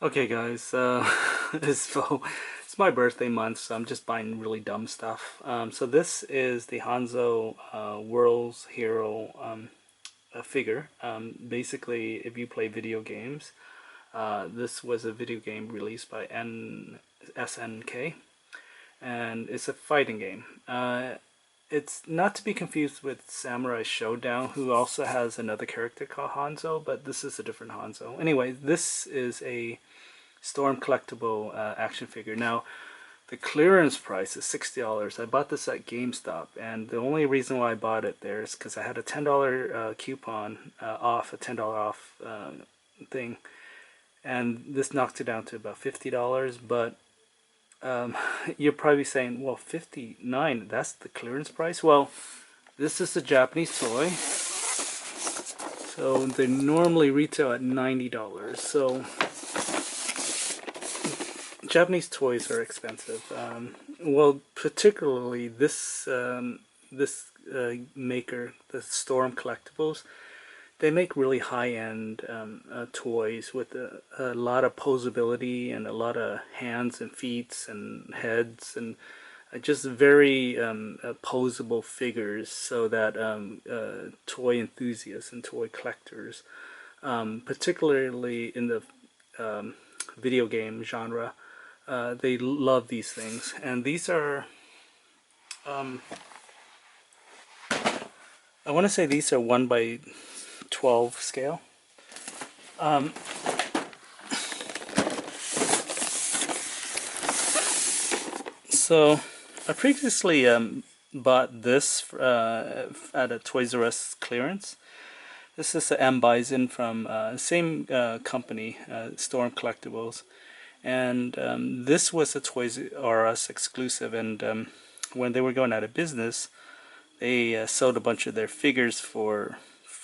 Okay guys, it's my birthday month, so I'm just buying really dumb stuff. So this is the Hanzou World's Hero figure. Basically, if you play video games, this was a video game released by SNK, and it's a fighting game. It's not to be confused with Samurai Showdown, who also has another character called Hanzo, but this is a different Hanzo. Anyway, this is a Storm Collectible action figure. Now, the clearance price is $60. I bought this at GameStop, and the only reason why I bought it there is because I had a $10 coupon off, a $10 off thing, and this knocked it down to about $50. But you're probably saying, well, 59, that's the clearance price? Well, this is a Japanese toy, so they normally retail at $90. So Japanese toys are expensive. Well, particularly this maker, the Storm Collectibles. They make really high-end toys with a lot of posability and a lot of hands and feet and heads and just very posable figures, so that toy enthusiasts and toy collectors, particularly in the video game genre, they love these things. And these are, I want to say these are 1/12 scale. So I previously bought this at a Toys R Us clearance. This is the M.Bison from same company, Storm Collectibles. And this was a Toys R Us exclusive, and when they were going out of business, they sold a bunch of their figures for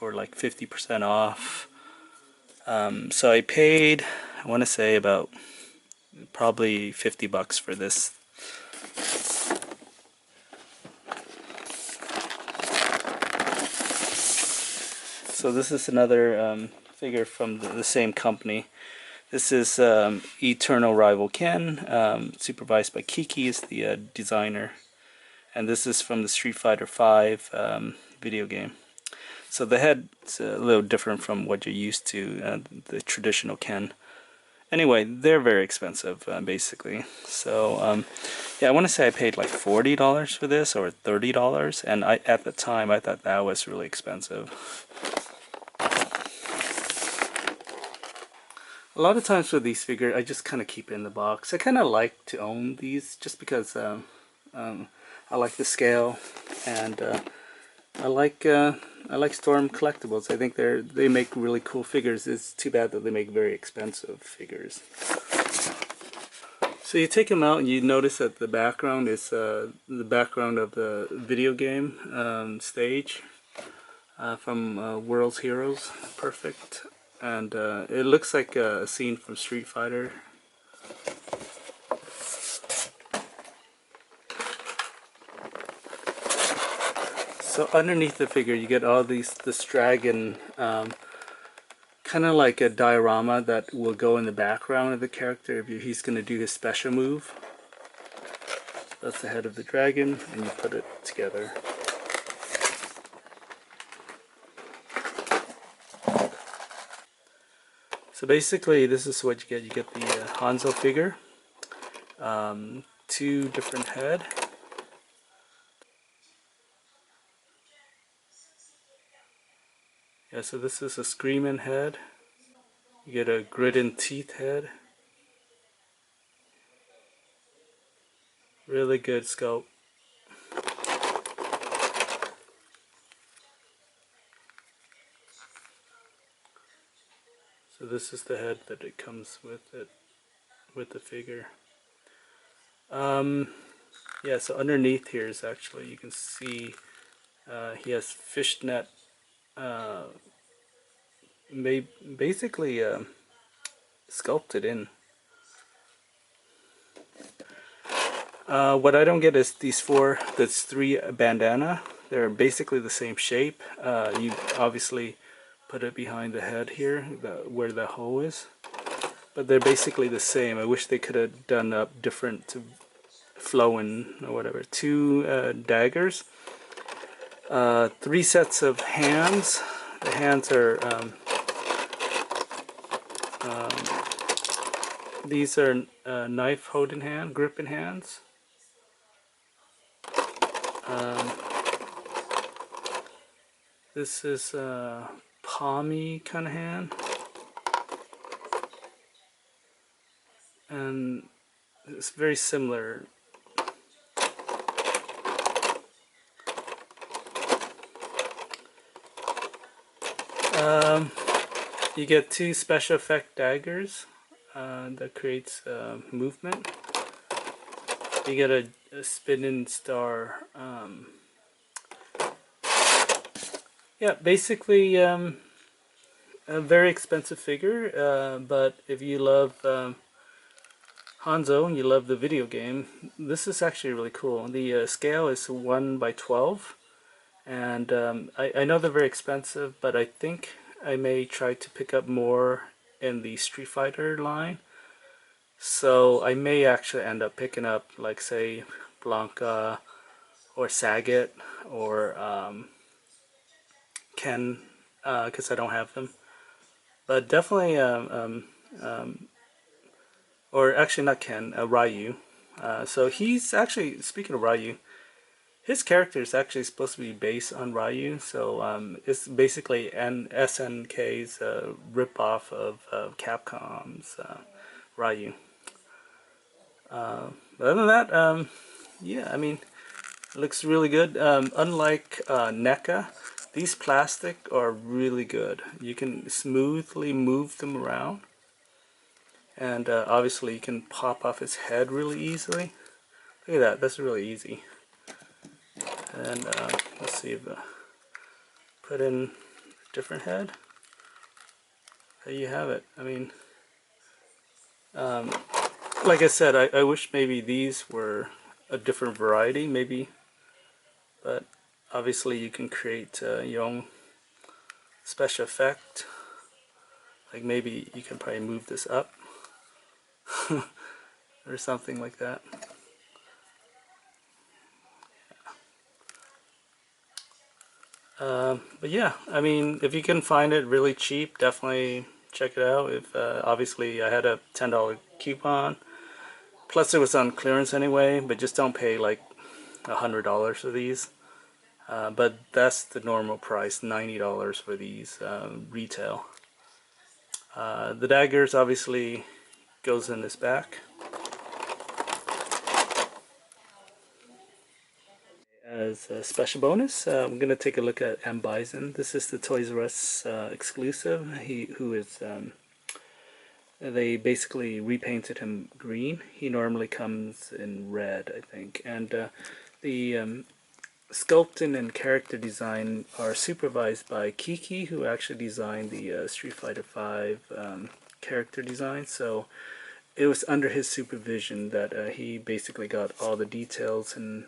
like 50% off. So I paid, I want to say, about probably $50 for this. So this is another figure from the same company. This is Eternal Rival Ken, supervised by Kiki, is the designer. And this is from the Street Fighter V video game. So the head's a little different from what you're used to, the traditional Ken. Anyway, they're very expensive, basically. So, yeah, I want to say I paid like $40 for this, or $30, and at the time I thought that was really expensive. A lot of times with these figures, I just kind of keep it in the box. I kind of like to own these just because I like the scale, and I like Storm Collectibles. I think they make really cool figures. It's too bad that they make very expensive figures. So you take them out and you notice that the background is the background of the video game stage from World's Heroes. Perfect. And it looks like a scene from Street Fighter. So underneath the figure you get all this dragon, kind of like a diorama that will go in the background of the character if he's going to do his special move. That's the head of the dragon, and you put it together. So basically this is what you get. You get the Hanzo figure, 2 different head. Yeah, so this is a Screamin' head. You get a Grittin' Teeth head. Really good sculpt. So this is the head that it comes with it, with the figure. Yeah, so underneath here is actually, you can see he has fishnet, basically sculpted in. What I don't get is these 3 bandana. They're basically the same shape. You obviously put it behind the head here, where the hole is. but they're basically the same. I wish they could have done up different to flowing or whatever. Two daggers, three sets of hands. The hands are these are knife holding hand, gripping hands. This is a palmy kind of hand, and it's very similar. You get two special effect daggers that creates movement. You get a spinning star. Yeah, basically a very expensive figure, but if you love Hanzou and you love the video game, this is actually really cool. The scale is 1/12, and I know they're very expensive, but I think I may try to pick up more in the Street Fighter line. So I may actually end up picking up, like, say, Blanca or Sagat or Ken, because I don't have them. But definitely, or actually not Ken, Ryu. So he's actually, speaking of Ryu, his character is actually supposed to be based on Ryu. So it's basically an SNK's ripoff of Capcom's Ryu. But other than that, yeah, I mean, it looks really good. Unlike NECA, these plastic are really good. You can smoothly move them around. And obviously you can pop off his head really easily. Look at that, that's really easy. And let's see if put in a different head. There you have it. I mean, like I said, I wish maybe these were a different variety, maybe. But obviously you can create your own special effect. Like maybe you can probably move this up or something like that. But yeah, I mean, if you can find it really cheap, definitely check it out. If obviously I had a $10 coupon, plus it was on clearance anyway, but just don't pay like $100 for these. But that's the normal price, $90 for these retail. The daggers obviously goes in this back. As a special bonus, I'm going to take a look at M.Bison. This is the Toys R Us exclusive. Who is they basically repainted him green. He normally comes in red, I think. And the sculpting and character design are supervised by Kiki, who actually designed the Street Fighter V character design. So it was under his supervision that he basically got all the details and,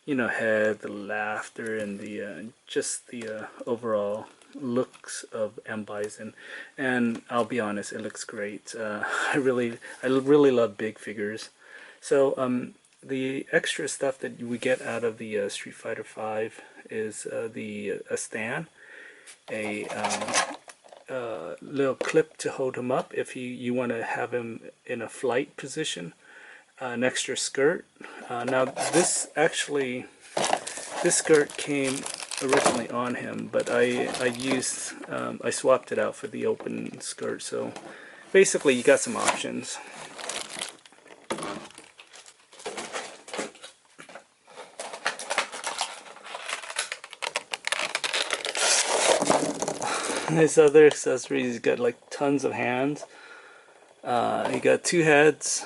you know, had the laughter and the just the overall looks of M.Bison. And I'll be honest, it looks great. I really love big figures. So the extra stuff that we get out of the Street Fighter V is a stand, a little clip to hold him up if you want to have him in a flight position, an extra skirt. Now this skirt came originally on him, but I swapped it out for the open skirt. So basically you got some options. His other accessories, he's got like tons of hands. He got two heads.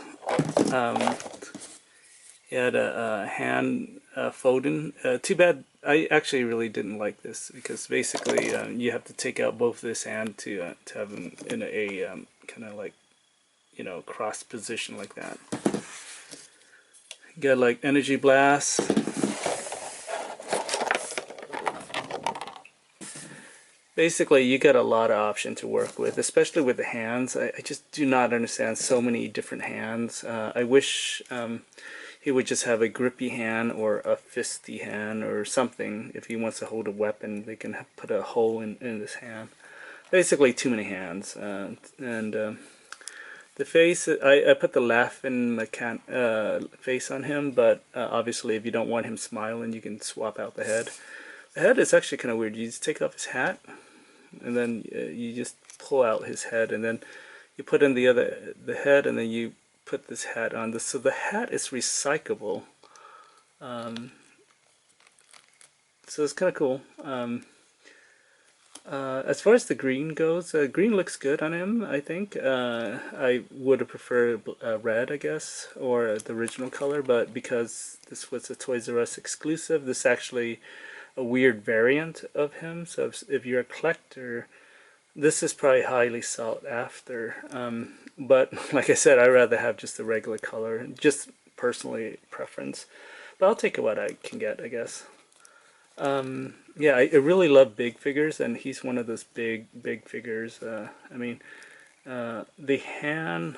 He had a hand folding. Too bad. I actually really didn't like this because basically you have to take out both this hand to have him in a kind of like, you know, cross position like that. Got like energy blast. Basically, you got a lot of option to work with, especially with the hands. I just do not understand so many different hands. I wish he would just have a grippy hand or a fisty hand or something. If he wants to hold a weapon, they can put a hole in his hand. Basically, too many hands. And the face, I put the laughing face on him, but obviously if you don't want him smiling, you can swap out the head. The head is actually kind of weird. You just take off his hat, and then you just pull out his head, and then you put in the head, and then you put this hat on. So the hat is recyclable. So it's kind of cool. As far as the green goes, green looks good on him, I think. I would have preferred red, I guess, or the original color, but because this was a Toys R Us exclusive, this is actually a weird variant of him. So if you're a collector, this is probably highly sought after. But like I said, I'd rather have just the regular color, just personally preference. But I'll take what I can get, I guess. Yeah, I really love big figures, and he's one of those big figures. I mean, the hand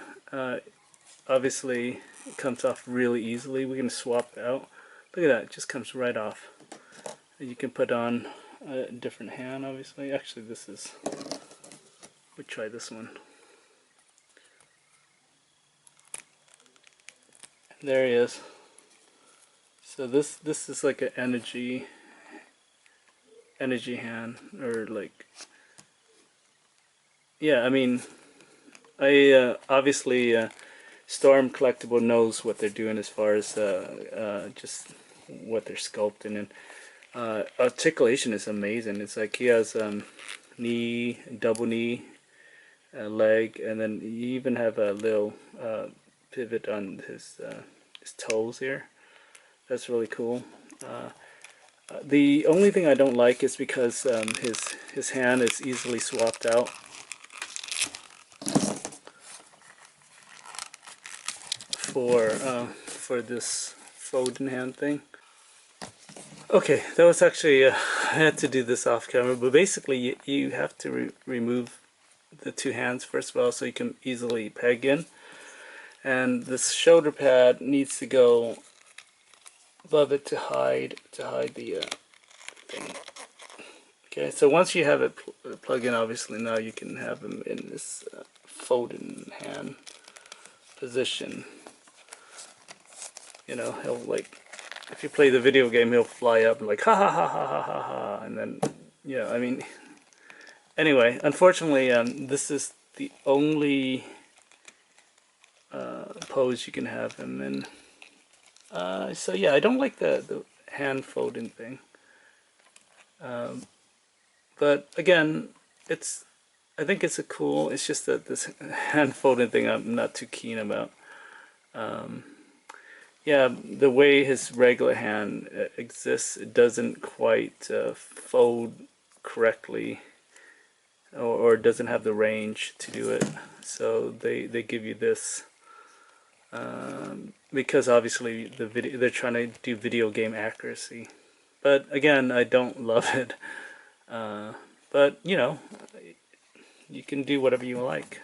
obviously comes off really easily. We can swap it out. Look at that, it just comes right off. You can put on a different hand, obviously. Actually, this is... we'll try this one. There he is. So this is like an energy hand, or like, yeah, I mean, I obviously Storm Collectible knows what they're doing as far as just what they're sculpting, and articulation is amazing. It's like he has knee, double knee, leg, and then you even have a little pivot on his toes here. That's really cool. The only thing I don't like is because his hand is easily swapped out. For this folding hand thing. Okay, that was actually I had to do this off camera, but basically you have to remove the two hands first of all, so you can easily peg in, and this shoulder pad needs to go above it to hide the thing. Okay, so once you have it plugged in, obviously now you can have him in this folding hand position. You know, he'll, like, if you play the video game, he'll fly up and like ha ha ha ha ha ha ha, and then, yeah, I mean, anyway, unfortunately, this is the only pose you can have him in. So yeah, I don't like the hand folding thing. But again, I think it's it's just that this hand folding thing I'm not too keen about. Yeah, the way his regular hand exists, it doesn't quite fold correctly, or doesn't have the range to do it. So they give you this because obviously they're trying to do video game accuracy. But again, I don't love it. But you know, you can do whatever you like.